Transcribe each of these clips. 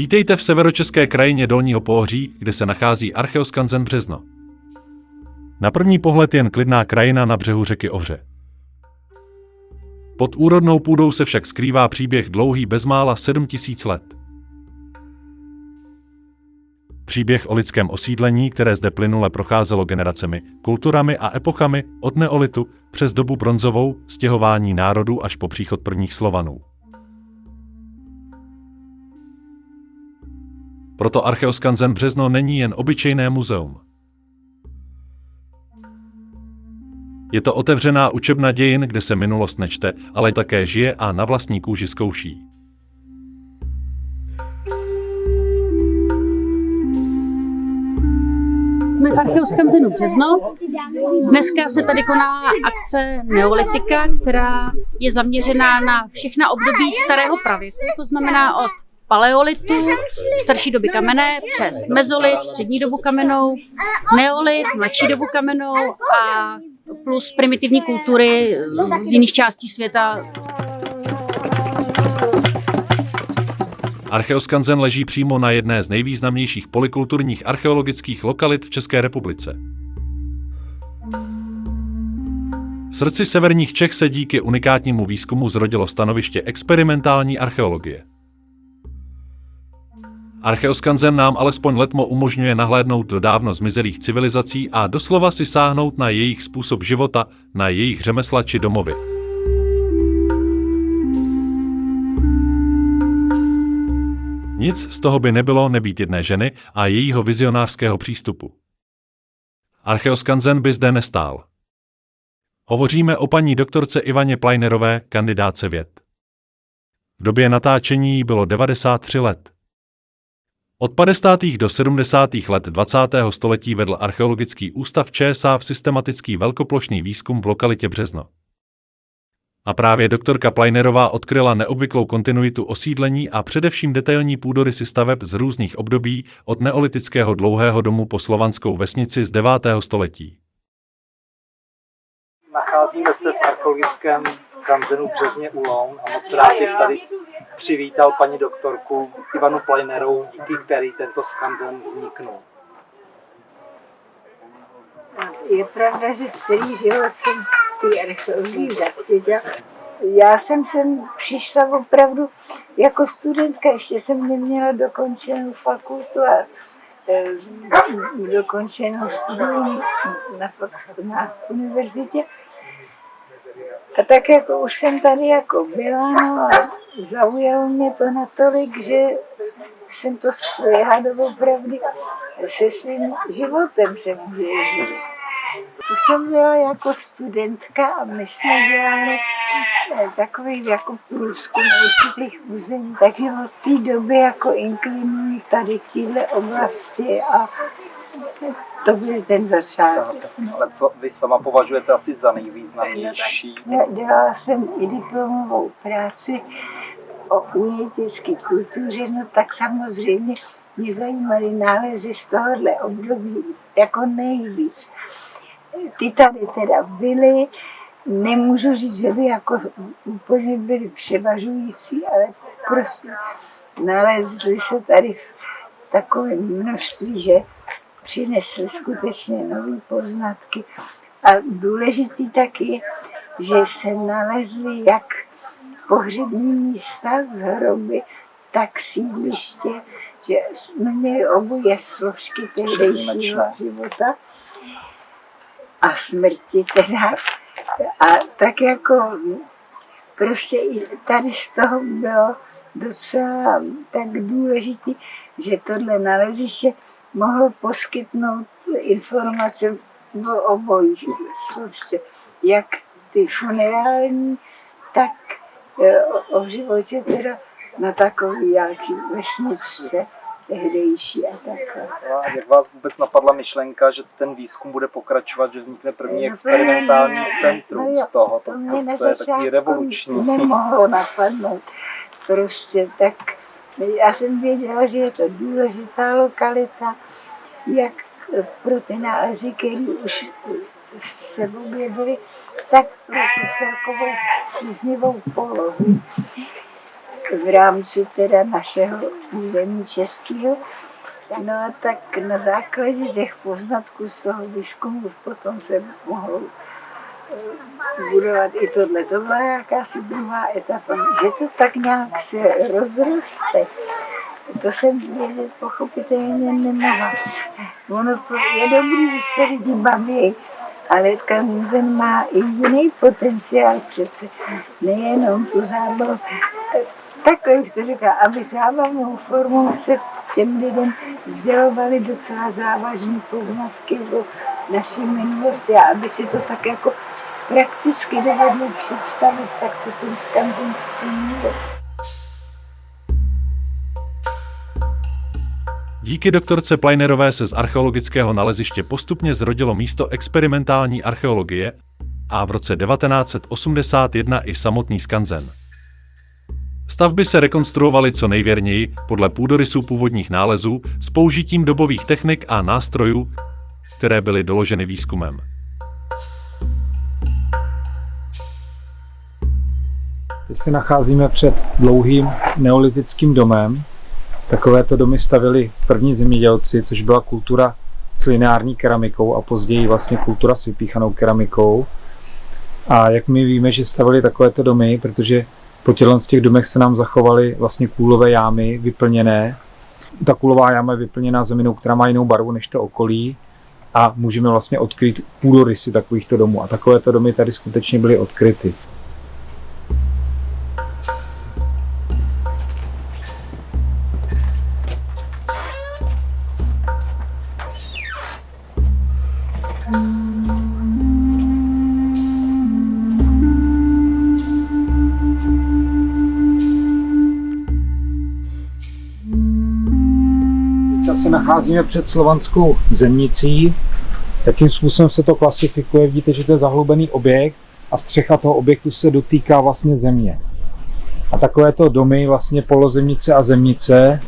Vítejte v severočeské krajině Dolního Pohoří, kde se nachází Archeoskanzen Březno. Na první pohled jen klidná krajina na břehu řeky Ohře. Pod úrodnou půdou se však skrývá příběh dlouhý bezmála 7000 let. Příběh o lidském osídlení, které zde plynule procházelo generacemi, kulturami a epochami od neolitu přes dobu bronzovou, stěhování národů až po příchod prvních Slovanů. Proto Archeoskanzen Březno není jen obyčejné muzeum. Je to otevřená učebna dějin, kde se minulost nečte, ale také žije a na vlastní kůži zkouší. Jsme v Archeoskanzenu Březno. Dneska se tady koná akce Neolitika, která je zaměřená na všechna období starého pravěku. To znamená od paleolitu, starší doby kamenné, přes mezolit, střední dobu kamennou, neolit, mladší dobu kamennou a plus primitivní kultury z jiných částí světa. Archeoskanzen leží přímo na jedné z nejvýznamnějších polykulturních archeologických lokalit v České republice. V srdci severních Čech se díky unikátnímu výzkumu zrodilo stanoviště experimentální archeologie. Archeoskanzen nám alespoň letmo umožňuje nahlédnout do dávno zmizelých civilizací a doslova si sáhnout na jejich způsob života, na jejich řemesla či domovy. Nic z toho by nebylo nebýt jedné ženy a jejího vizionářského přístupu. Archeoskanzen by zde nestál. Hovoříme o paní doktorce Ivaně Plajnerové, kandidátce věd. V době natáčení jí bylo 93 let. Od 50. do 70. let 20. století vedl Archeologický ústav ČSA systematický velkoplošný výzkum v lokalitě Březno. A právě doktorka Plajnerová odkryla neobvyklou kontinuitu osídlení a především detailní půdorysy staveb z různých období od neolitického dlouhého domu po slovanskou vesnici z 9. století. Nacházíme se v archeologickém skanzenu Březně u Loun a moc rád bych tady přivítal paní doktorku Ivanu Plajnerovou, díky který tento skanzen vzniknul. Je pravda, že celý život jsem ty archeologii zasvětila. Já jsem sem přišla opravdu jako studentka, ještě jsem neměla dokončenou fakultu a dokončenou studium na univerzitě. A tak jako už jsem tady jako byla, no a zaujalo mě to natolik, že jsem to spojila opravdu se svým životem, se může říct. To jsem byla jako studentka a my jsme dělali takový jako průzkum určitých území, takže od té doby jako inklinuji tady v této oblasti a to byl ten začátek. Ale co vy sama považujete asi za nejvýznamnější? Dělala jsem i diplomovou práci o umělecké kultuře, no tak samozřejmě mě zajímaly nálezy z tohohle období jako nejvíc. Ty tady teda byly, nemůžu říct, že by jako úplně byly převažující, ale prostě nalezly se tady v takovém množství, že přinesly skutečně nové poznatky. A důležitý taky, že se nalezly jak pohřební místa z hroby, tak sídliště, že jsme měli oboje složky tehdejšího života a smrti teda. A tak jako prostě i tady z toho bylo docela tak důležitý, že tohle naleziště mohlo poskytnout informace o obojích složce, jak ty funerální, tak o životě teda na takový nějaký vesničce tehdejší a takhle. Jak vás vůbec napadla myšlenka, že ten výzkum bude pokračovat, že vznikne první experimentální centrum z toho? To je takový revoluční. Nemohlo napadnout. Prostě tak, já jsem věděla, že je to důležitá lokalita, jak pro ty nálezy, které už se objevily, tak pro tu celkovou příznivou polohu. v rámci teda našeho území českého. No a tak na základě těch poznatků z toho výzkumu potom se mohlo budovat i tohle. To byla jakási druhá etapa, že to tak nějak se rozroste. To jsem vědět pochopitelně nemohla. Ono to je dobrý, že se lidi baví, ale skanzen má i jiný potenciál přece, nejenom tu zábavu. Takhle bych to říká, aby zábavnou formou se těm lidem sdělovaly docela závažné poznatky o naší minulosti a aby si to tak jako prakticky dovedli představit, tak to ten skanzen splňuje. Díky doktorce Pleinerové se z archeologického naleziště postupně zrodilo místo experimentální archeologie a v roce 1981 i samotný skanzen. Stavby se rekonstruovaly co nejvěrněji podle půdorysů původních nálezů s použitím dobových technik a nástrojů, které byly doloženy výzkumem. Teď se nacházíme před dlouhým neolitickým domem. Takovéto domy stavili první zemědělci, což byla kultura s lineární keramikou a později vlastně kultura s vypíchanou keramikou. A jak my víme, že stavili takovéto domy, protože po z těch domech se nám zachovaly vlastně kůlové jámy vyplněné. Ta kůlová jáma je vyplněná zeminou, která má jinou barvu než to okolí a můžeme vlastně odkryt půdorysy takovýchto domů. A takovéto domy tady skutečně byly odkryty. Se nacházíme před slovanskou zemnicí. Jakým způsobem se to klasifikuje? Vidíte, že to je zahlubený objekt a střecha toho objektu se dotýká vlastně země. A takovéto domy, vlastně polozemnice a zemnice,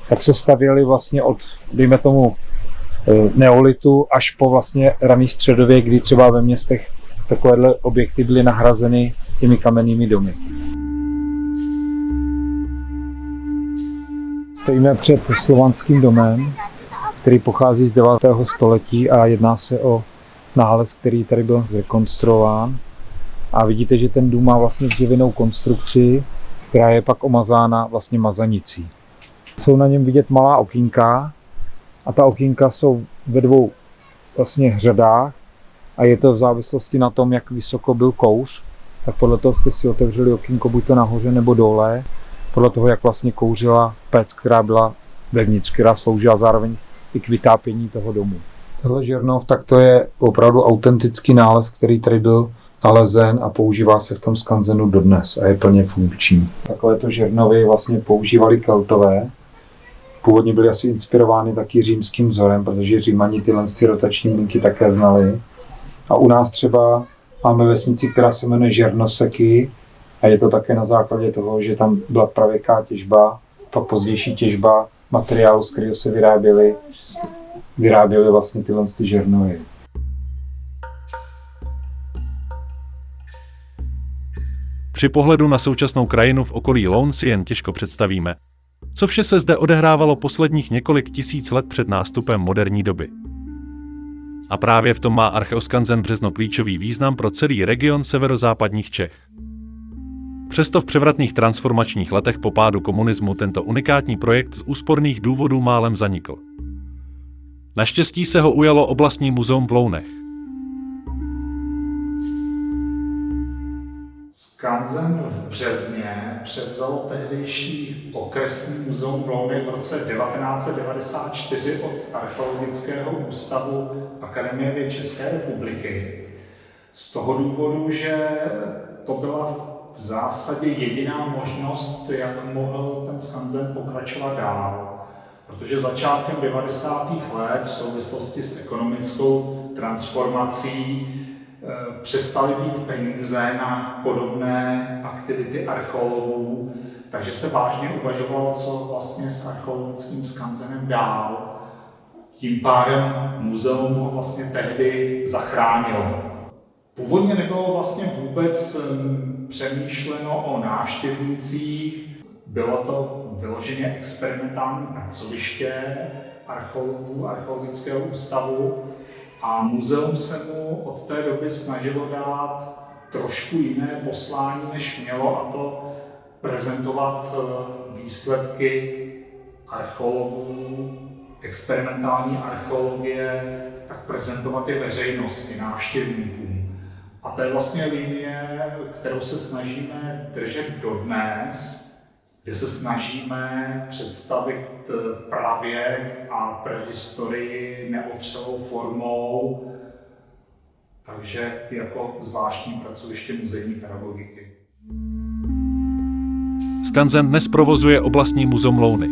tak se stavěly vlastně od, dejme tomu, neolitu až po vlastně raný středověk, kdy třeba ve městech takovéhle objekty byly nahrazeny těmi kamennými domy. Stojíme před slovanským domem, který pochází z 9. století a jedná se o nález, který tady byl zrekonstruován. A vidíte, že ten dům má vlastně dřevěnou konstrukci, která je pak omazána vlastně mazanicí. Jsou na něm vidět malá okýnka a ta okýnka jsou ve dvou vlastně řadách a je to v závislosti na tom, jak vysoko byl kouř, tak podle toho jste si otevřeli okýnko buď to nahoře nebo dole, podle toho, jak vlastně kouřila pec, která byla vevnitř, která sloužila zároveň i k vytápění toho domu. Tohle žernov, tak to je opravdu autentický nález, který tady byl nalezen a používá se v tom skanzenu dodnes a je plně funkční. Takovéto žernovy vlastně používali Keltové. Původně byly asi inspirovány taky římským vzorem, protože Římani tyhle rotační linky také znali. A u nás třeba máme vesnici, která se jmenuje Žernoseky a je to také na základě toho, že tam byla pravěká těžba, pak pozdější těžba materiálu, z kterého se vyráběly vlastně tyhle žernovy. Při pohledu na současnou krajinu v okolí Loun si jen těžko představíme, co vše se zde odehrávalo posledních několik tisíc let před nástupem moderní doby. A právě v tom má Archeoskanzen Březno klíčový význam pro celý region severozápadních Čech. Přesto v převratných transformačních letech po pádu komunismu tento unikátní projekt z úsporných důvodů málem zanikl. Naštěstí se ho ujalo oblastní muzeum v Lounech. Skanzen v Březně převzalo tehdejší okresní muzeum v Lounech v roce 1994 od Archeologického ústavu Akademie věd České republiky. Z toho důvodu, že to byla v zásadě jediná možnost, jak mohl ten skanzen pokračovat dál. Protože začátkem 90. let v souvislosti s ekonomickou transformací přestaly být peníze na podobné aktivity archeologů, takže se vážně uvažovalo, co vlastně s archeologickým skanzenem dál. Tím pádem muzeum ho vlastně tehdy zachránilo. Původně nebylo vlastně vůbec přemýšleno o návštěvnících. Bylo to vyloženě experimentální pracoviště archeologů Archeologického ústavu a muzeum se mu od té doby snažilo dát trošku jiné poslání, než mělo, a to prezentovat výsledky archeologů, experimentální archeologie, tak prezentovat je veřejnosti, návštěvníkům. A to je vlastně linie, kterou se snažíme držet dodnes, kde se snažíme představit pravěk a prehistorii neotřelou formou, takže jako zvláštní pracoviště muzejní pedagogiky. Skanzen dnes provozuje oblastní muzeum Louny.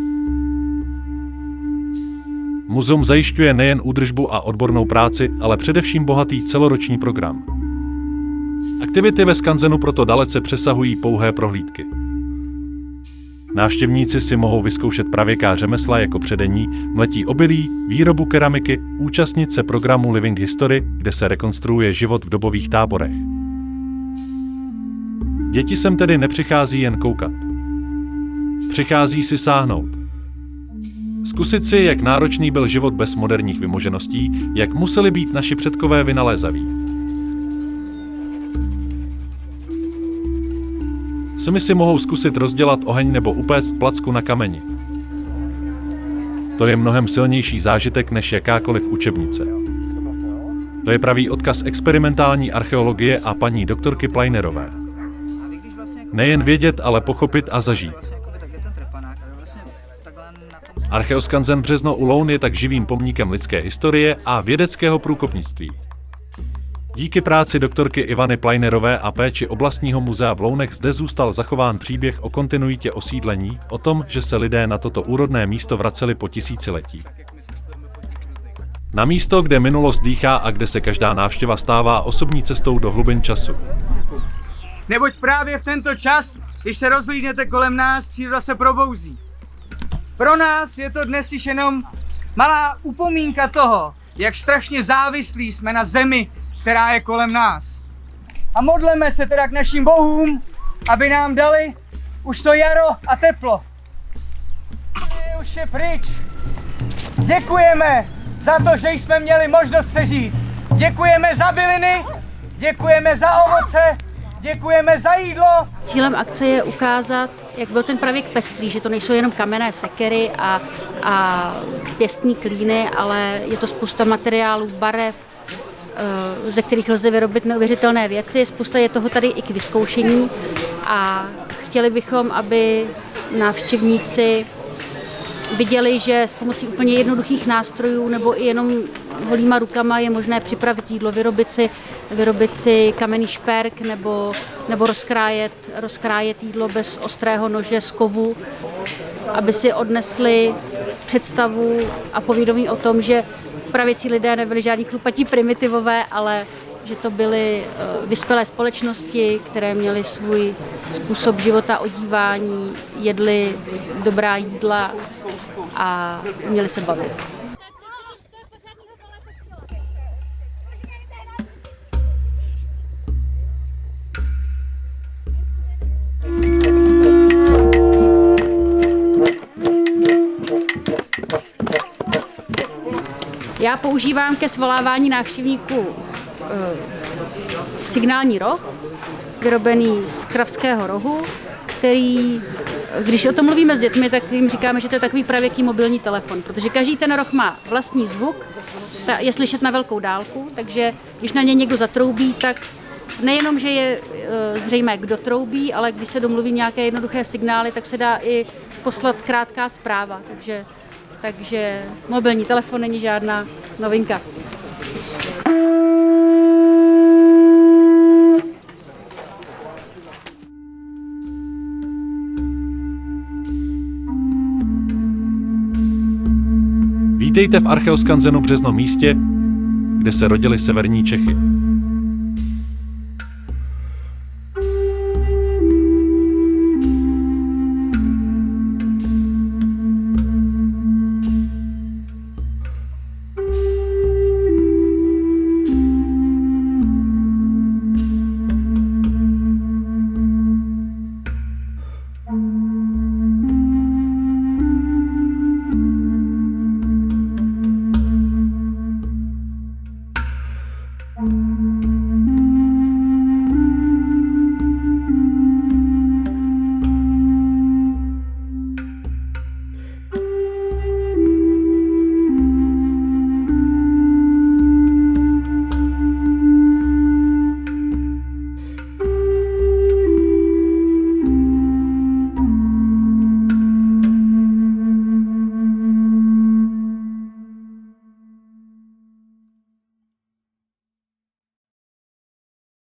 Muzeum zajišťuje nejen údržbu a odbornou práci, ale především bohatý celoroční program. Aktivity ve Skanzenu proto dalece přesahují pouhé prohlídky. Návštěvníci si mohou vyzkoušet pravěká řemesla jako předení, mletí obilí, výrobu keramiky, účastnit se programu Living History, kde se rekonstruuje život v dobových táborech. Děti sem tedy nepřichází jen koukat. Přichází si sáhnout. Zkusit si, jak náročný byl život bez moderních vymožeností, jak museli být naši předkové vynalézaví. Sami si mohou zkusit rozdělat oheň nebo upéct placku na kameni. To je mnohem silnější zážitek než jakákoliv učebnice. To je pravý odkaz experimentální archeologie a paní doktorky Pleinerové. Nejen vědět, ale pochopit a zažít. Archeoskanzen Březno u Loun je tak živým pomníkem lidské historie a vědeckého průkopnictví. Díky práci doktorky Ivany Pleinerové a péči oblastního muzea v Lounech zde zůstal zachován příběh o kontinuitě osídlení, o tom, že se lidé na toto úrodné místo vraceli po tisíciletí. Na místo, kde minulost dýchá a kde se každá návštěva stává osobní cestou do hlubin času. Neboť právě v tento čas, když se rozhlídnete kolem nás, příroda se probouzí. Pro nás je to dnes již jenom malá upomínka toho, jak strašně závislí jsme na zemi, která je kolem nás. A modleme se teda k našim bohům, aby nám dali už to jaro a teplo. Už je pryč. Děkujeme za to, že jsme měli možnost přežít. Děkujeme za byliny, děkujeme za ovoce, děkujeme za jídlo. Cílem akce je ukázat, jak byl ten pravěk pestrý, že to nejsou jenom kamenné sekery a pěstní klíny, ale je to spousta materiálů, barev, ze kterých lze vyrobit neuvěřitelné věci. Spousta je toho tady i k vyzkoušení a chtěli bychom, aby návštěvníci viděli, že s pomocí úplně jednoduchých nástrojů nebo i jenom holýma rukama je možné připravit jídlo, vyrobit si kamenný šperk nebo rozkrájet jídlo bez ostrého nože z kovu, aby si odnesli představu a povědomí o tom, že pravěcí lidé nebyli žádní chlupatí primitivové, ale že to byly vyspělé společnosti, které měly svůj způsob života, odívání, jedli dobrá jídla a uměli se bavit. Já používám ke svolávání návštěvníků signální roh, vyrobený z kravského rohu, který, když o tom mluvíme s dětmi, tak jim říkáme, že to je takový pravěký mobilní telefon, protože každý ten roh má vlastní zvuk, je slyšet na velkou dálku, takže když na ně někdo zatroubí, tak nejenom, že je zřejmé, kdo troubí, ale když se domluví nějaké jednoduché signály, tak se dá i poslat krátká zpráva, takže mobilní telefon není žádná novinka. Vítejte v Archeoskanzenu Březno, místě, kde se rodily severní Čechy.